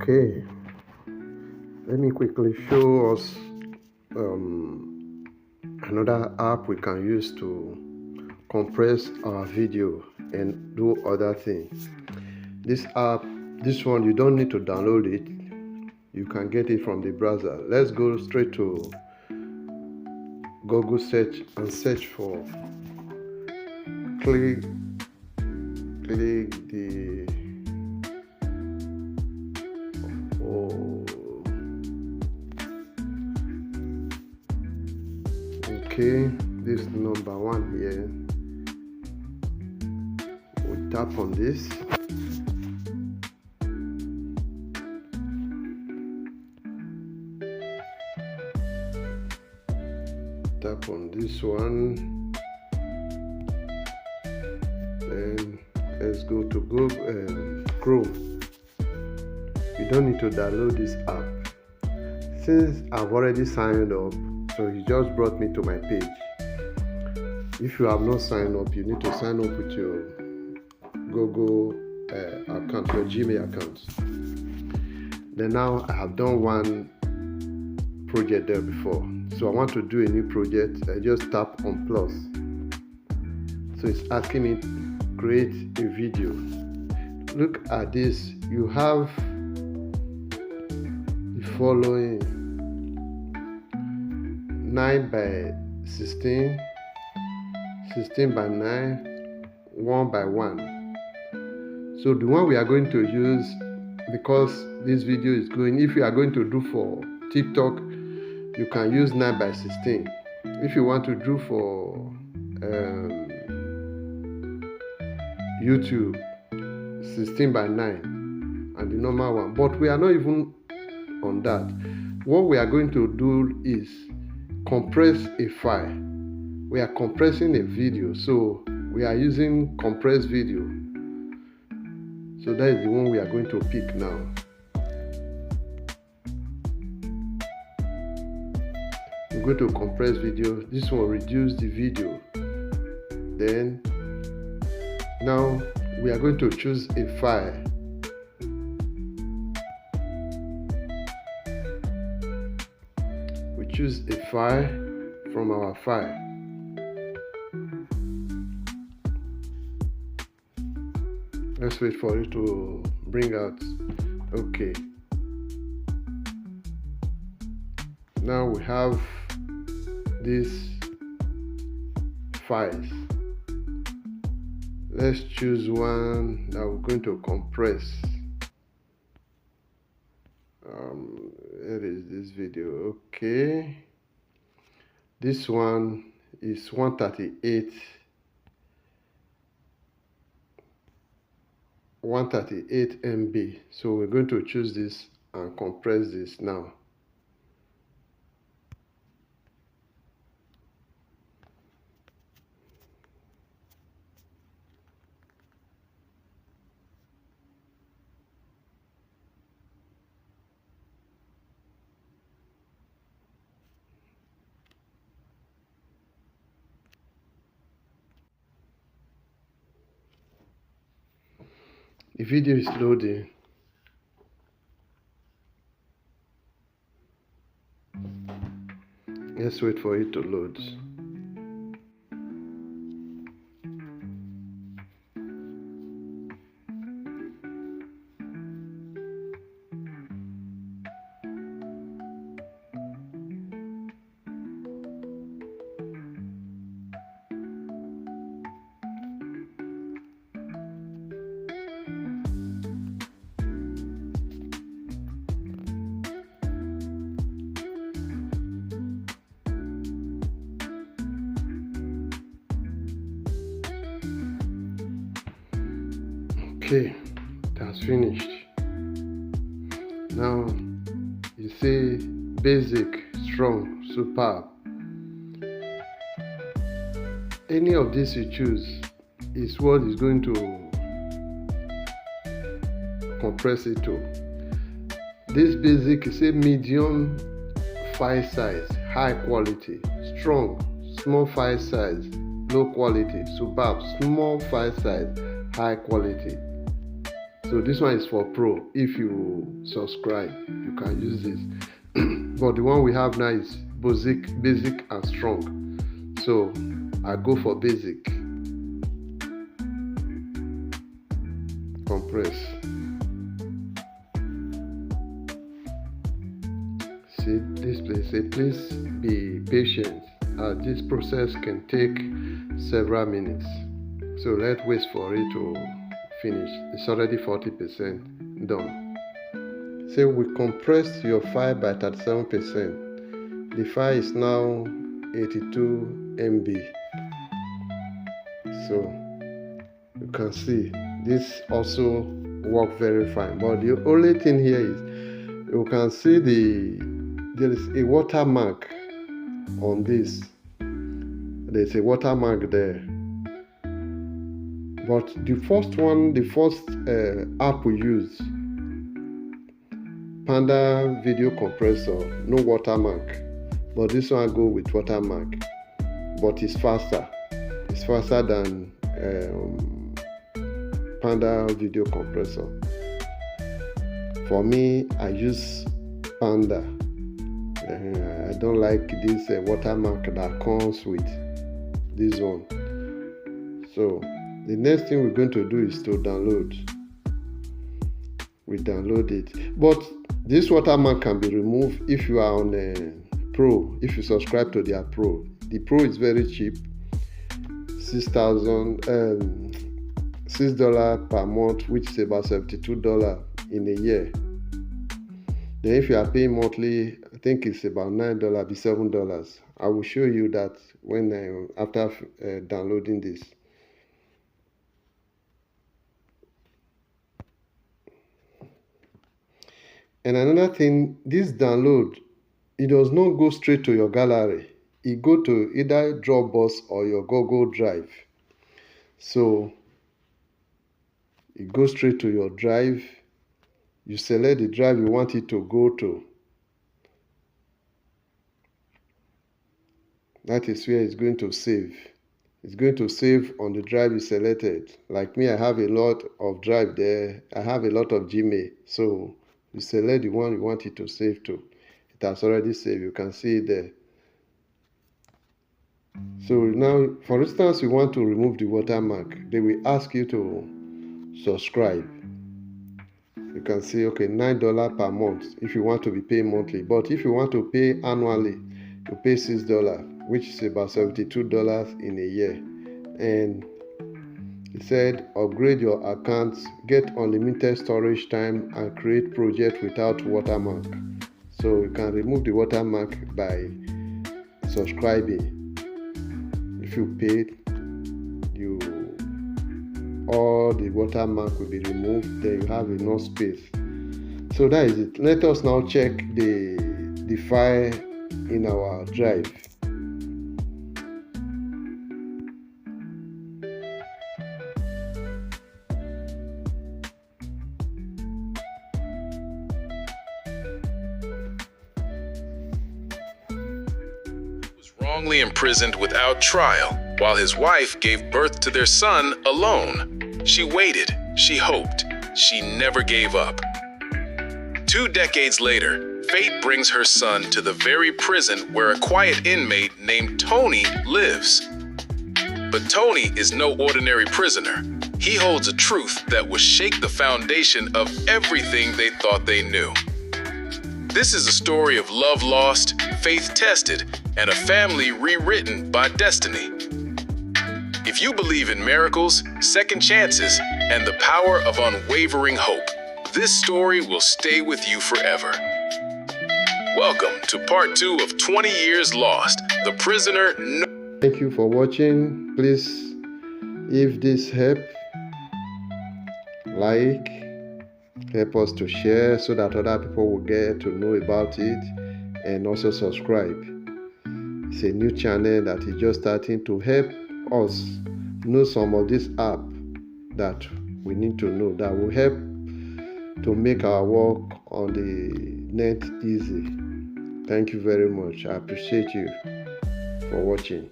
Okay, let me quickly show us another app we can use to compress our video and do other things. This one you don't need to download it, you can get it from the browser. Let's go straight to Google search and search for click the okay, this number one here. We tap on this. Tap on this one. Then let's go to Google Chrome. You don't need to download this app. Since I've already signed up, so it just brought me to my page. If you have not signed up, you need to sign up with your Google account, your Gmail account. Then now I have done one project there before, so I want to do a new project. I just tap on plus. So it's asking me to create a video. Look at this. You have the following: 9 by 16, 16 by 9, 1 by 1. So the one we are going to use, because this video is going, if you are going to do for TikTok, you can use 9 by 16. If you want to do for YouTube, 16 by 9 and the normal one. But we are not even on that. What we are going to do is compress a file. We are compressing a video, so we are using compressed video. So that is the one we are going to pick now. We're going to compress video. This one reduce the video. Then now we are going to choose a file. We choose a file from our file. Let's wait for it to bring out. Okay. Now we have these files. Let's choose one that we're going to compress. Here is this video. Okay. This one is 138 MB. So we're going to choose this and compress this now. The video is loading. Let's wait for it to load. Okay, that's finished. Now you see basic, strong, superb. Any of this you choose is what is going to compress it to. This basic is a medium file size, high quality, strong, small file size, low quality, superb, small file size, high quality. So this one is for pro. If you subscribe, you can use this. But the one we have now is basic and strong. So I go for basic. Compress. See this place. Say please be patient. This process can take several minutes. So let's wait for it to finish. It's already 40% done. Say we compressed your file by 37%. The file is now 82 MB. So you can see this also works very fine. But the only thing here is you can see there is a watermark on this. There's a watermark there. But the first app we use, Panda video compressor, no watermark. But this one go with watermark. But it's faster. It's faster than Panda video compressor. For me, I use Panda. I don't like this watermark that comes with this one. So the next thing we're going to do is to download. We download it. But this watermark can be removed if you are on a Pro. If you subscribe to their Pro. The Pro is very cheap. $6 per month, which is about $72 in a year. Then if you are paying monthly, I think it's about $9, be $7. I will show you that when after downloading this. And another thing, this download, it does not go straight to your gallery. It go to either Dropbox or your Google Drive. So it goes straight to your drive. You select the drive you want it to go to. That is where it's going to save. It's going to save on the drive you selected. Like me, I have a lot of drive there. I have a lot of Gmail. So you select the one you want it to save to. It has already saved. You can see it there. So now, for instance, you want to remove the watermark. They will ask you to subscribe. You can see, okay, $9 per month if you want to be paid monthly. But if you want to pay annually, you pay $6, which is about $72 in a year. And it said, upgrade your accounts, get unlimited storage time, and create project without watermark. So you can remove the watermark by subscribing. If you paid, all the watermark will be removed. Then you have enough space. So that is it. Let us now check the file in our drive. Wrongly imprisoned without trial, while his wife gave birth to their son alone. She waited, she hoped, she never gave up. 2 decades later, fate brings her son to the very prison where a quiet inmate named Tony lives. But Tony is no ordinary prisoner. He holds a truth that will shake the foundation of everything they thought they knew. This is a story of love lost, faith tested, and a family rewritten by destiny. If you believe in miracles, second chances, and the power of unwavering hope, this story will stay with you forever. Welcome to part 2 of 20 Years Lost, The Prisoner. Thank you for watching. Please, if this helped, like, help us to share so that other people will get to know about it, and also subscribe. It's a new channel that is just starting to help us know some of these apps that we need to know, that will help to make our work on the net easy. Thank you very much. I appreciate you for watching.